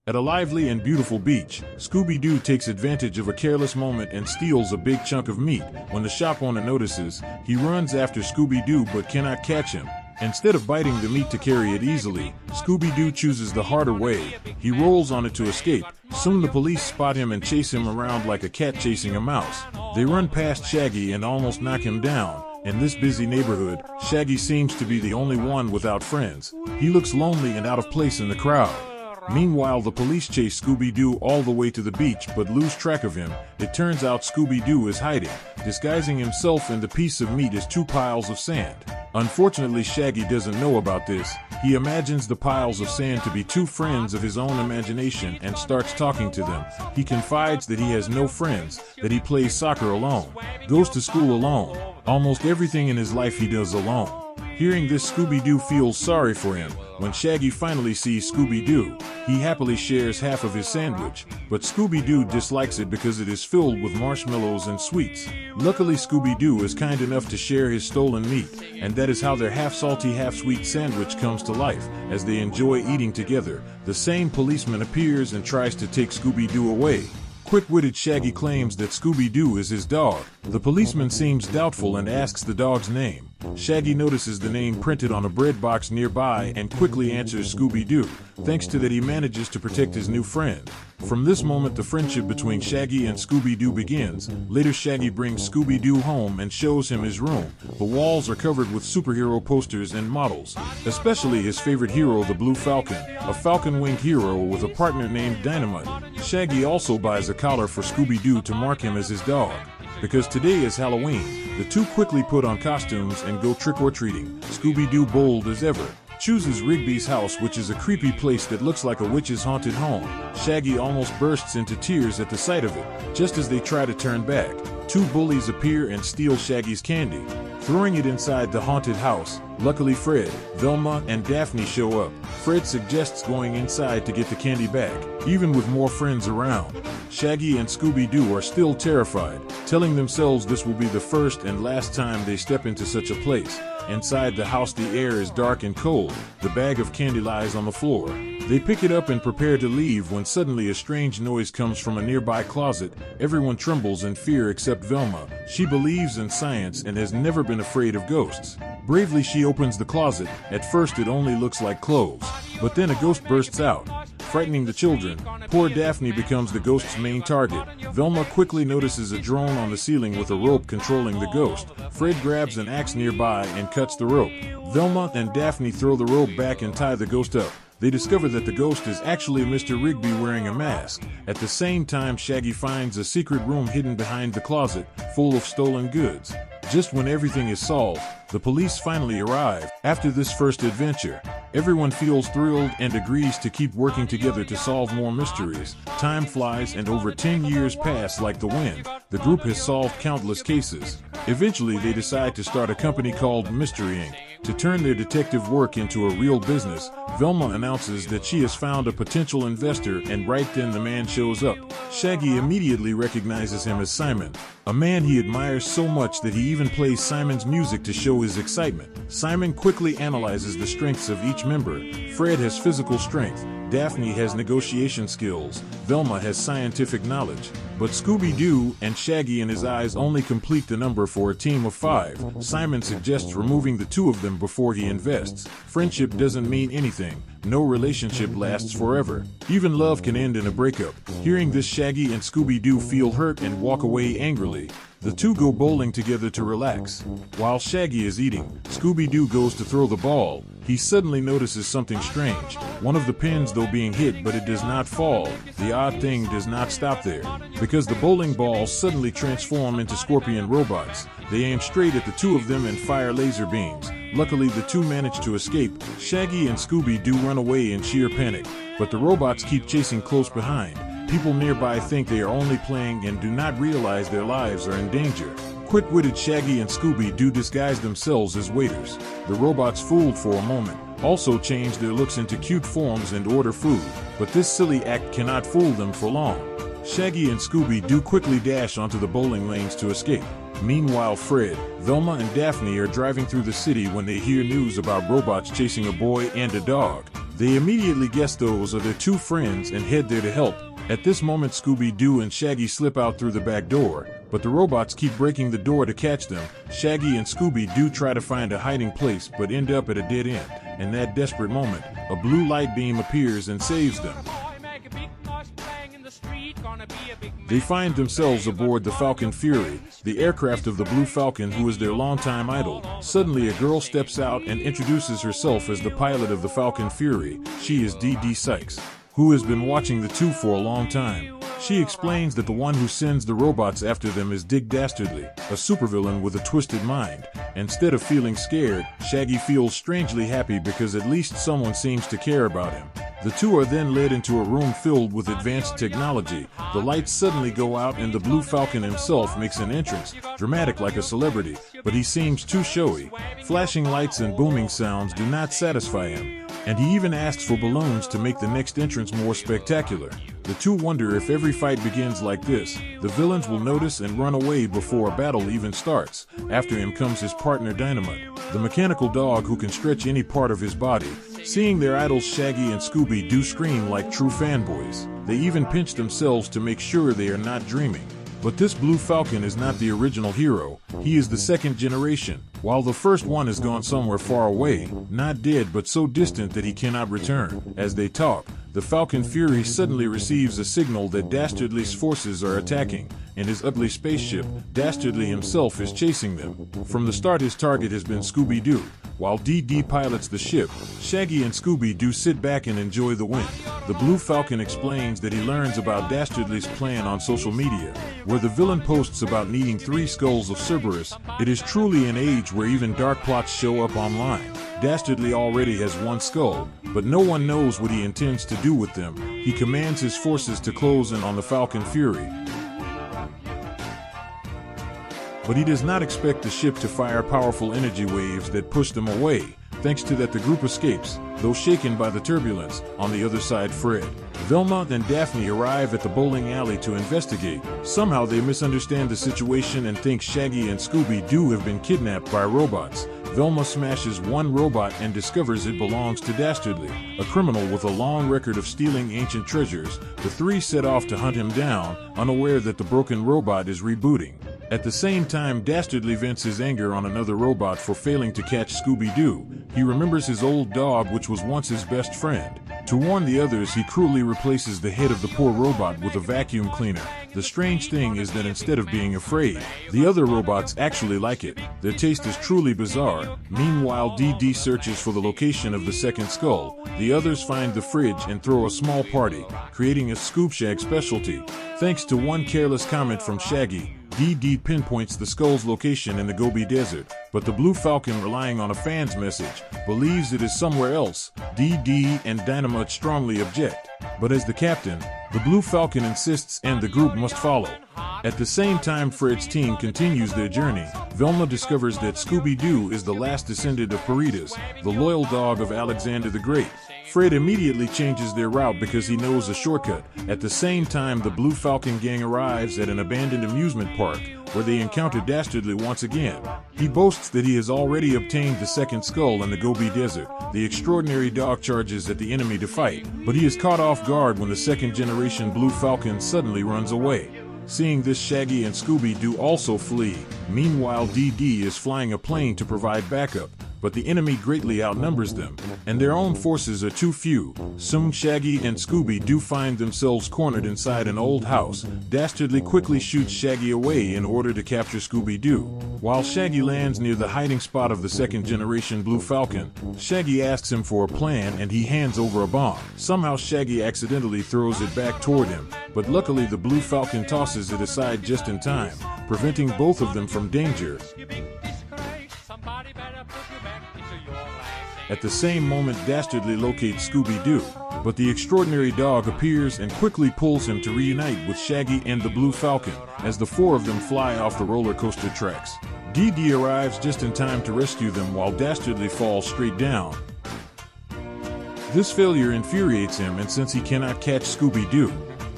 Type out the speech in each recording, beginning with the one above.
At a lively and beautiful beach, Scooby-Doo takes advantage of a careless moment and steals a big chunk of meat. When the shop owner notices, he runs after Scooby-Doo but cannot catch him. Instead of biting the meat to carry it easily, Scooby-Doo chooses the harder way. He rolls on it to escape. Soon the police spot him and chase him around like a cat chasing a mouse. They run past Shaggy and almost knock him down. In this busy neighborhood, Shaggy seems to be the only one without friends. He looks lonely and out of place in the crowd. Meanwhile, the police chase Scooby-Doo all the way to the beach but lose track of him. It turns out Scooby-Doo is hiding. Disguising himself in the piece of meat as two piles of sand. Unfortunately, Shaggy doesn't know about this. He imagines the piles of sand to be two friends of his own imagination and starts talking to them. He confides that he has no friends, that he plays soccer alone, goes to school alone. Almost everything in his life he does alone. Hearing this, Scooby-Doo feels sorry for him. When Shaggy finally sees Scooby-Doo, he happily shares half of his sandwich, but Scooby-Doo dislikes it because it is filled with marshmallows and sweets. Luckily, Scooby-Doo is kind enough to share his stolen meat, and that is how their half-salty, half-sweet sandwich comes to life. As they enjoy eating together, the same policeman appears and tries to take Scooby-Doo away. Quick-witted Shaggy claims that Scooby-Doo is his dog. The policeman seems doubtful and asks the dog's name. Shaggy notices the name printed on a bread box nearby and quickly answers Scooby-Doo. Thanks to that, he manages to protect his new friend. From this moment, the friendship between Shaggy and Scooby-Doo begins. Later, Shaggy brings Scooby-Doo home and shows him his room. The walls are covered with superhero posters and models, especially his favorite hero, the Blue Falcon, a falcon-winged hero with a partner named Dynamite. Shaggy also buys a collar for Scooby-Doo to mark him as his dog. Because today is Halloween, the two quickly put on costumes and go trick-or-treating. Scooby-Doo, bold as ever, chooses Rigby's house, which is a creepy place that looks like a witch's haunted home. Shaggy almost bursts into tears at the sight of it. Just as they try to turn back, two bullies appear and steal Shaggy's candy, throwing it inside the haunted house. Luckily, Fred, Velma, and Daphne show up. Fred suggests going inside to get the candy back, even with more friends around. Shaggy and Scooby-Doo are still terrified, telling themselves this will be the first and last time they step into such a place. Inside the house, the air is dark and cold. The bag of candy lies on the floor. They pick it up and prepare to leave when suddenly a strange noise comes from a nearby closet. Everyone trembles in fear except Velma. She believes in science and has never been afraid of ghosts. Bravely, she opens the closet. At first, it only looks like clothes, but then a ghost bursts out, frightening the children. Poor Daphne becomes the ghost's main target. Velma quickly notices a drone on the ceiling with a rope controlling the ghost. Fred grabs an axe nearby and cuts the rope. Velma and Daphne throw the rope back and tie the ghost up. They discover that the ghost is actually Mr. Rigby wearing a mask. At the same time, Shaggy finds a secret room hidden behind the closet, full of stolen goods. Just when everything is solved, the police finally arrive. After this first adventure, everyone feels thrilled and agrees to keep working together to solve more mysteries. Time flies and over 10 years pass like the wind. The group has solved countless cases. Eventually, they decide to start a company called Mystery Inc. To turn their detective work into a real business. Velma announces that she has found a potential investor, and right then the man shows up. Shaggy immediately recognizes him as Simon, a man he admires so much that he even plays Simon's music to show his excitement. Simon quickly analyzes the strengths of each member. Fred has physical strength, Daphne has negotiation skills, Velma has scientific knowledge. But Scooby-Doo and Shaggy and his eyes only complete the number for a team of 5. Simon suggests removing the two of them before he invests. Friendship doesn't mean anything. No relationship lasts forever. Even love can end in a breakup. Hearing this, Shaggy and Scooby-Doo feel hurt and walk away angrily. The two go bowling together to relax. While Shaggy is eating, Scooby-Doo goes to throw the ball. He suddenly notices something strange. One of the pins, though, being hit, but it does not fall. The odd thing does not stop there, because the bowling balls suddenly transform into scorpion robots. They aim straight at the two of them and fire laser beams. Luckily, the two manage to escape. Shaggy and Scooby-Doo run away in sheer panic, but the robots keep chasing close behind. People nearby think they are only playing and do not realize their lives are in danger. Quick-witted Shaggy and Scooby-Doo disguise themselves as waiters. The robots, fooled for a moment, also change their looks into cute forms and order food, but this silly act cannot fool them for long. Shaggy and Scooby-Doo quickly dash onto the bowling lanes to escape. Meanwhile, Fred, Velma, and Daphne are driving through the city when they hear news about robots chasing a boy and a dog. They immediately guess those are their two friends and head there to help. At this moment, Scooby-Doo and Shaggy slip out through the back door, but the robots keep breaking the door to catch them. Shaggy and Scooby-Doo try to find a hiding place but end up at a dead end. In that desperate moment, a blue light beam appears and saves them. They find themselves aboard the Falcon Fury, the aircraft of the Blue Falcon, who is their longtime idol. Suddenly, a girl steps out and introduces herself as the pilot of the Falcon Fury. She is Dee Dee Sykes, who has been watching the two for a long time. She explains that the one who sends the robots after them is Dick Dastardly, a supervillain with a twisted mind. Instead of feeling scared, Shaggy feels strangely happy because at least someone seems to care about him. The two are then led into a room filled with advanced technology. The lights suddenly go out and the Blue Falcon himself makes an entrance, dramatic like a celebrity, but he seems too showy. Flashing lights and booming sounds do not satisfy him, and he even asks for balloons to make the next entrance more spectacular. The two wonder if every fight begins like this, the villains will notice and run away before a battle even starts. After him comes his partner Dynamite, the mechanical dog who can stretch any part of his body. Seeing their idols Shaggy and Scooby-Doo scream like true fanboys. They even pinch themselves to make sure they are not dreaming. But this Blue Falcon is not the original hero. He is the second generation. While the first one has gone somewhere far away, not dead but so distant that he cannot return. As they talk, the Falcon Fury suddenly receives a signal that Dastardly's forces are attacking. In his ugly spaceship, Dastardly himself is chasing them. From the start, his target has been Scooby-Doo. While Dee Dee pilots the ship, Shaggy and Scooby-Doo sit back and enjoy the wind. The Blue Falcon explains that he learns about Dastardly's plan on social media, where the villain posts about needing 3 skulls of Cerberus. It is truly an age where even dark plots show up online. Dastardly already has 1 skull, but no one knows what he intends to do with them. He commands his forces to close in on the Falcon Fury, but he does not expect the ship to fire powerful energy waves that push them away. Thanks to that, the group escapes, though shaken by the turbulence. On the other side, Fred, Velma, and Daphne arrive at the bowling alley to investigate. Somehow they misunderstand the situation and think Shaggy and Scooby-Doo have been kidnapped by robots. Velma smashes one robot and discovers it belongs to Dastardly, a criminal with a long record of stealing ancient treasures. The three set off to hunt him down, unaware that the broken robot is rebooting. At the same time, Dastardly vents his anger on another robot for failing to catch Scooby-Doo. He remembers his old dog, which was once his best friend. To warn the others, he cruelly replaces the head of the poor robot with a vacuum cleaner. The strange thing is that instead of being afraid, the other robots actually like it. Their taste is truly bizarre. Meanwhile, Dee Dee searches for the location of the second skull. The others find the fridge and throw a small party, creating a Scoop Shag specialty. Thanks to one careless comment from Shaggy, Dee Dee pinpoints the skull's location in the Gobi Desert, but the Blue Falcon, relying on a fan's message, believes it is somewhere else. Dee Dee and Dynamite strongly object, but as the captain, the Blue Falcon insists and the group must follow. At the same time, Fred's team continues their journey. Velma discovers that Scooby-Doo is the last descendant of Peritas, the loyal dog of Alexander the Great. Fred immediately changes their route because he knows a shortcut. At the same time, the Blue Falcon gang arrives at an abandoned amusement park, where they encounter Dastardly once again. He boasts that he has already obtained the second skull in the Gobi Desert. The extraordinary dog charges at the enemy to fight, but he is caught off guard when the second-generation Blue Falcon suddenly runs away. Seeing this, Shaggy and Scooby-Doo also flee. Meanwhile, Dee Dee is flying a plane to provide backup, but the enemy greatly outnumbers them, and their own forces are too few. Soon Shaggy and Scooby-Doo find themselves cornered inside an old house. Dastardly quickly shoots Shaggy away in order to capture Scooby-Doo. While Shaggy lands near the hiding spot of the second-generation Blue Falcon, Shaggy asks him for a plan and he hands over a bomb. Somehow Shaggy accidentally throws it back toward him, but luckily the Blue Falcon tosses it aside just in time, preventing both of them from danger. At the same moment, Dastardly locates Scooby-Doo, but the extraordinary dog appears and quickly pulls him to reunite with Shaggy and the Blue Falcon, as the four of them fly off the roller coaster tracks. Dee Dee arrives just in time to rescue them while Dastardly falls straight down. This failure infuriates him, and since he cannot catch Scooby-Doo,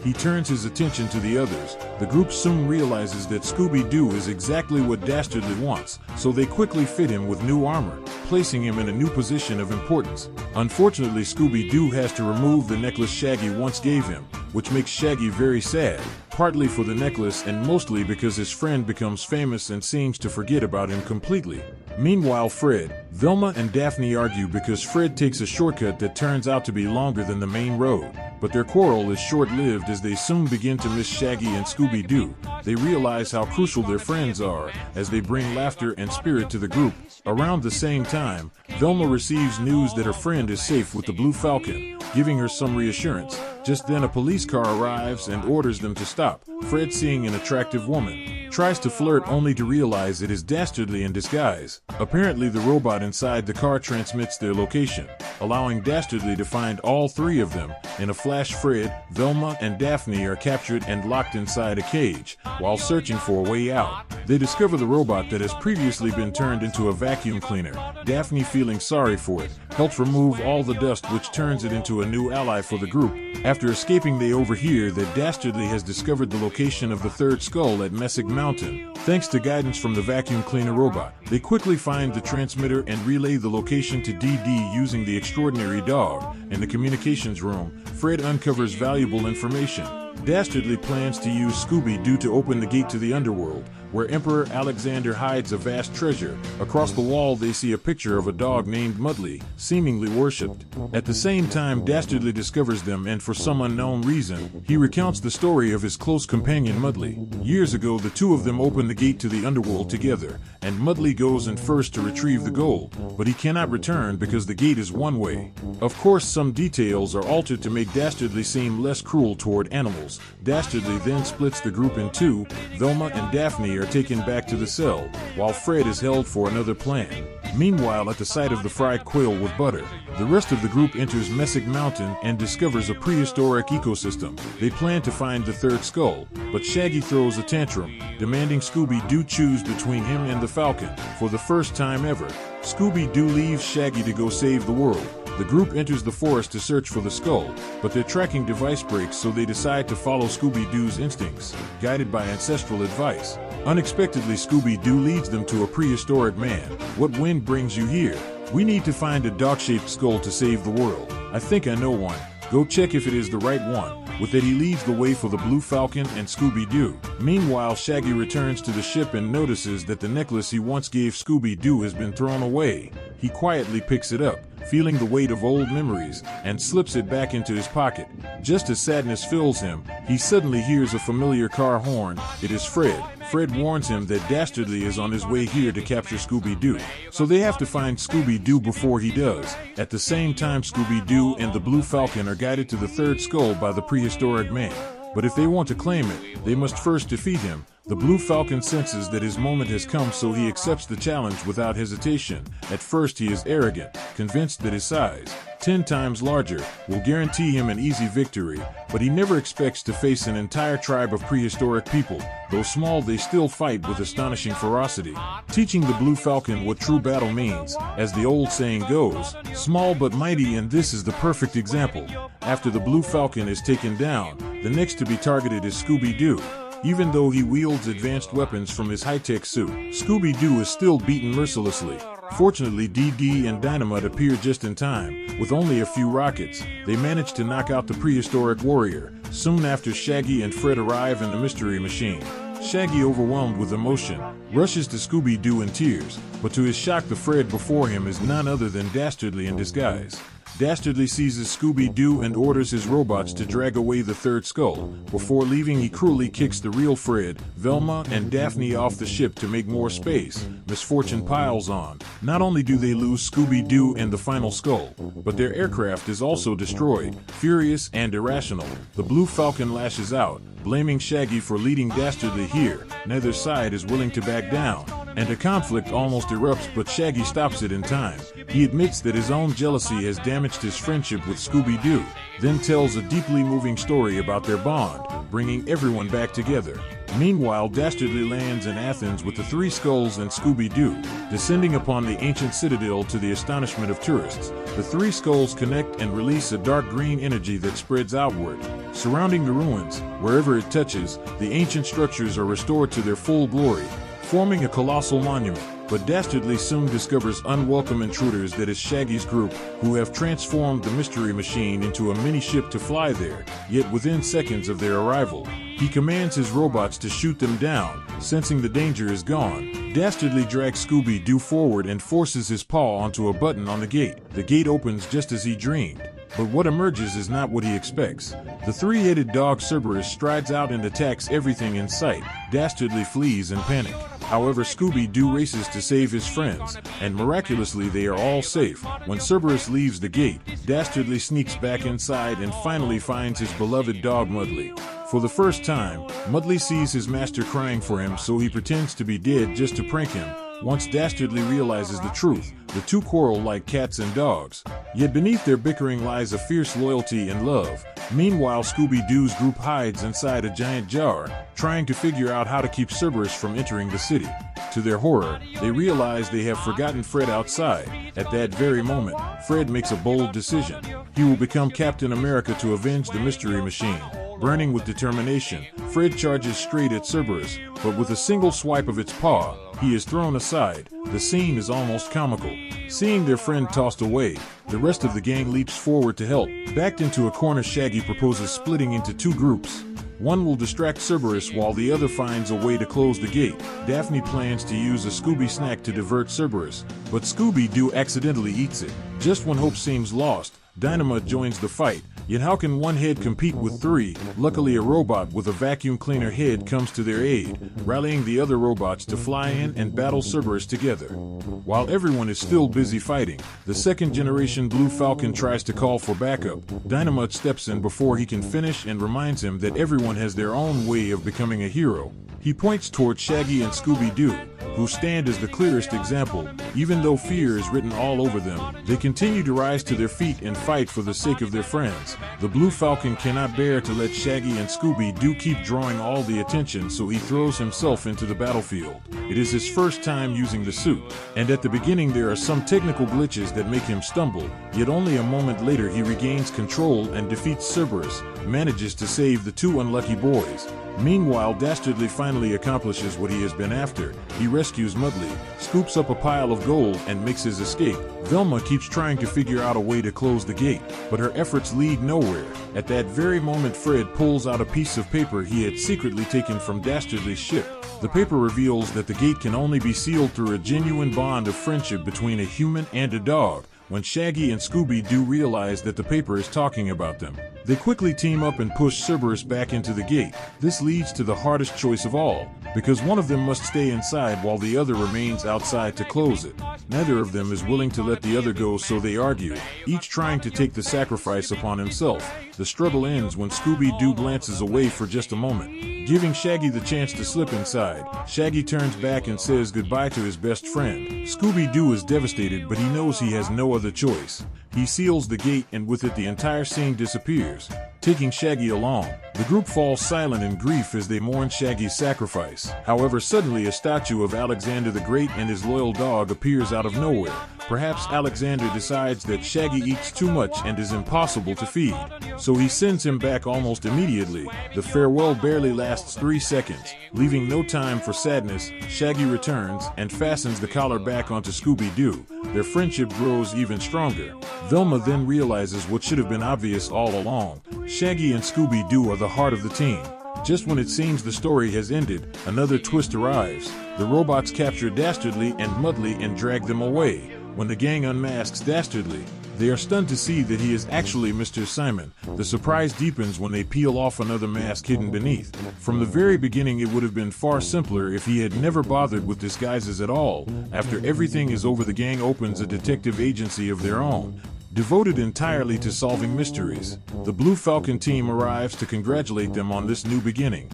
he turns his attention to the others. The group soon realizes that Scooby-Doo is exactly what Dastardly wants, so they quickly fit him with new armor, placing him in a new position of importance. Unfortunately, Scooby-Doo has to remove the necklace Shaggy once gave him, which makes Shaggy very sad, partly for the necklace and mostly because his friend becomes famous and seems to forget about him completely. Meanwhile, Fred, Velma, and Daphne argue because Fred takes a shortcut that turns out to be longer than the main road. But their quarrel is short-lived as they soon begin to miss Shaggy and Scooby-Doo. They realize how crucial their friends are as they bring laughter and spirit to the group. Around the same time, Velma receives news that her friend is safe with the Blue Falcon, giving her some reassurance. Just then a police car arrives and orders them to stop. Fred, seeing an attractive woman, tries to flirt only to realize it is Dastardly in disguise. Apparently the robot inside the car transmits their location, allowing Dastardly to find all three of them. In a flash, Fred, Velma, and Daphne are captured and locked inside a cage, while searching for a way out. They discover the robot that has previously been turned into a vacuum cleaner. Daphne, feeling sorry for it, helps remove all the dust, which turns it into a new ally for the group. After escaping, they overhear that Dastardly has discovered the location of the third skull at Messick Mountain. Thanks to guidance from the vacuum cleaner robot, they quickly find the transmitter and relay the location to DD using the extraordinary dog. In the communications room, Fred uncovers valuable information. Dastardly plans to use Scooby-Doo to open the gate to the underworld, where Emperor Alexander hides a vast treasure. Across the wall they see a picture of a dog named Mudley, seemingly worshipped. At the same time, Dastardly discovers them, and for some unknown reason, he recounts the story of his close companion Mudley. Years ago, the two of them opened the gate to the underworld together, and Mudley goes in first to retrieve the gold, but he cannot return because the gate is one way. Of course, some details are altered to make Dastardly seem less cruel toward animals. Dastardly then splits the group in two. Velma and Daphne are taken back to the cell, while Fred is held for another plan. Meanwhile, at the site of the fried quail with butter, the rest of the group enters Messick Mountain and discovers a prehistoric ecosystem. They plan to find the third skull, but Shaggy throws a tantrum, demanding Scooby-Doo choose between him and the Falcon. For the first time ever, Scooby-Doo leaves Shaggy to go save the world. The group enters the forest to search for the skull, but their tracking device breaks, so they decide to follow Scooby-Doo's instincts, guided by ancestral advice. Unexpectedly, Scooby-Doo leads them to a prehistoric man. "What wind brings you here? We need to find a dog-shaped skull to save the world. I think I know one. Go check if it is the right one." With it, he leads the way for the Blue Falcon and Scooby-Doo. Meanwhile, Shaggy returns to the ship and notices that the necklace he once gave Scooby-Doo has been thrown away. He quietly picks it up, feeling the weight of old memories, and slips it back into his pocket. Just as sadness fills him, he suddenly hears a familiar car horn. It is Fred. Fred warns him that Dastardly is on his way here to capture Scooby-Doo, so they have to find Scooby-Doo before he does. At the same time, Scooby-Doo and the Blue Falcon are guided to the third skull by the prehistoric man. But if they want to claim it, they must first defeat him. The Blue Falcon senses that his moment has come, so he accepts the challenge without hesitation. At first he is arrogant, convinced that his size, 10 times larger, will guarantee him an easy victory, but he never expects to face an entire tribe of prehistoric people. Though small, they still fight with astonishing ferocity, teaching the Blue Falcon what true battle means. As the old saying goes, small but mighty, and this is the perfect example. After the Blue Falcon is taken down, the next to be targeted is Scooby-Doo. Even though he wields advanced weapons from his high-tech suit, Scooby-Doo is still beaten mercilessly. Fortunately, DD and Dynamite appear just in time. With only a few rockets, they manage to knock out the prehistoric warrior. Soon after, Shaggy and Fred arrive in the Mystery Machine. Shaggy, overwhelmed with emotion, rushes to Scooby-Doo in tears, but to his shock, the Fred before him is none other than Dastardly in disguise. Dastardly seizes Scooby-Doo and orders his robots to drag away the third skull. Before leaving, he cruelly kicks the real Fred, Velma, and Daphne off the ship to make more space. Misfortune piles on. Not only do they lose Scooby-Doo and the final skull, but their aircraft is also destroyed. Furious and irrational, the Blue Falcon lashes out, blaming Shaggy for leading Dastardly here. Neither side is willing to back down, and a conflict almost erupts, but Shaggy stops it in time. He admits that his own jealousy has damaged his friendship with Scooby-Doo, then tells a deeply moving story about their bond, bringing everyone back together. Meanwhile, Dastardly lands in Athens with the Three Skulls and Scooby-Doo, descending upon the ancient citadel to the astonishment of tourists. The Three Skulls connect and release a dark green energy that spreads outward. Surrounding the ruins, wherever it touches, the ancient structures are restored to their full glory, forming a colossal monument. But Dastardly soon discovers unwelcome intruders, that is Shaggy's group, who have transformed the Mystery Machine into a mini-ship to fly there. Yet within seconds of their arrival, he commands his robots to shoot them down. Sensing the danger is gone, Dastardly drags Scooby-Doo forward and forces his paw onto a button on the gate. The gate opens just as he dreamed. But what emerges is not what he expects. The three-headed dog Cerberus strides out and attacks everything in sight. Dastardly flees in panic. However, Scooby-Doo races to save his friends, and miraculously they are all safe. When Cerberus leaves the gate, Dastardly sneaks back inside and finally finds his beloved dog Mudley. For the first time, Mudley sees his master crying for him, so he pretends to be dead just to prank him. Once Dastardly realizes the truth, the two quarrel like cats and dogs. Yet beneath their bickering lies a fierce loyalty and love. Meanwhile, Scooby-Doo's group hides inside a giant jar, trying to figure out how to keep Cerberus from entering the city. To their horror, they realize they have forgotten Fred outside. At that very moment, Fred makes a bold decision. He will become Captain America to avenge the Mystery Machine. Burning with determination, Fred charges straight at Cerberus, but with a single swipe of its paw, he is thrown aside. The scene is almost comical. Seeing their friend tossed away, the rest of the gang leaps forward to help. Backed into a corner, Shaggy proposes splitting into two groups. One will distract Cerberus while the other finds a way to close the gate. Daphne plans to use a Scooby snack to divert Cerberus, but Scooby-Doo accidentally eats it. Just when hope seems lost, Dynamite joins the fight. Yet how can one head compete with three? Luckily, a robot with a vacuum cleaner head comes to their aid, rallying the other robots to fly in and battle Cerberus together. While everyone is still busy fighting, the second-generation Blue Falcon tries to call for backup. Dynamite steps in before he can finish and reminds him that everyone has their own way of becoming a hero. He points toward Shaggy and Scooby-Doo, who stand as the clearest example. Even though fear is written all over them, they continue to rise to their feet and fight for the sake of their friends. The Blue Falcon cannot bear to let Shaggy and Scooby-Doo keep drawing all the attention, so he throws himself into the battlefield. It is his first time using the suit, and at the beginning there are some technical glitches that make him stumble, yet only a moment later he regains control and defeats Cerberus, manages to save the two unlucky boys. Meanwhile, Dastardly finally accomplishes what he has been after. He rescues Mudley, scoops up a pile of gold, and makes his escape. Velma keeps trying to figure out a way to close the gate, but her efforts lead nowhere. At that very moment, Fred pulls out a piece of paper he had secretly taken from Dastardly's ship. The paper reveals that the gate can only be sealed through a genuine bond of friendship between a human and a dog. When Shaggy and Scooby-Doo realize that the paper is talking about them, they quickly team up and push Cerberus back into the gate. This leads to the hardest choice of all, because one of them must stay inside while the other remains outside to close it. Neither of them is willing to let the other go, so they argue, each trying to take the sacrifice upon himself. The struggle ends when Scooby-Doo glances away for just a moment, giving Shaggy the chance to slip inside. Shaggy turns back and says goodbye to his best friend. Scooby-Doo is devastated, but he knows he has no other choice. He seals the gate, and with it the entire scene disappears, taking Shaggy along. The group falls silent in grief as they mourn Shaggy's sacrifice. However, suddenly a statue of Alexander the Great and his loyal dog appears out of nowhere. Perhaps Alexander decides that Shaggy eats too much and is impossible to feed, so he sends him back almost immediately. The farewell barely lasts 3 seconds. Leaving no time for sadness, Shaggy returns and fastens the collar back onto Scooby-Doo. Their friendship grows even stronger. Velma then realizes what should have been obvious all along. Shaggy and Scooby-Doo are the heart of the team. Just when it seems the story has ended, another twist arrives. The robots capture Dastardly and Mudley and drag them away. When the gang unmasks Dastardly, they are stunned to see that he is actually Mr. Simon. The surprise deepens when they peel off another mask hidden beneath. From the very beginning, it would have been far simpler if he had never bothered with disguises at all. After everything is over, the gang opens a detective agency of their own, devoted entirely to solving mysteries. The Blue Falcon team arrives to congratulate them on this new beginning.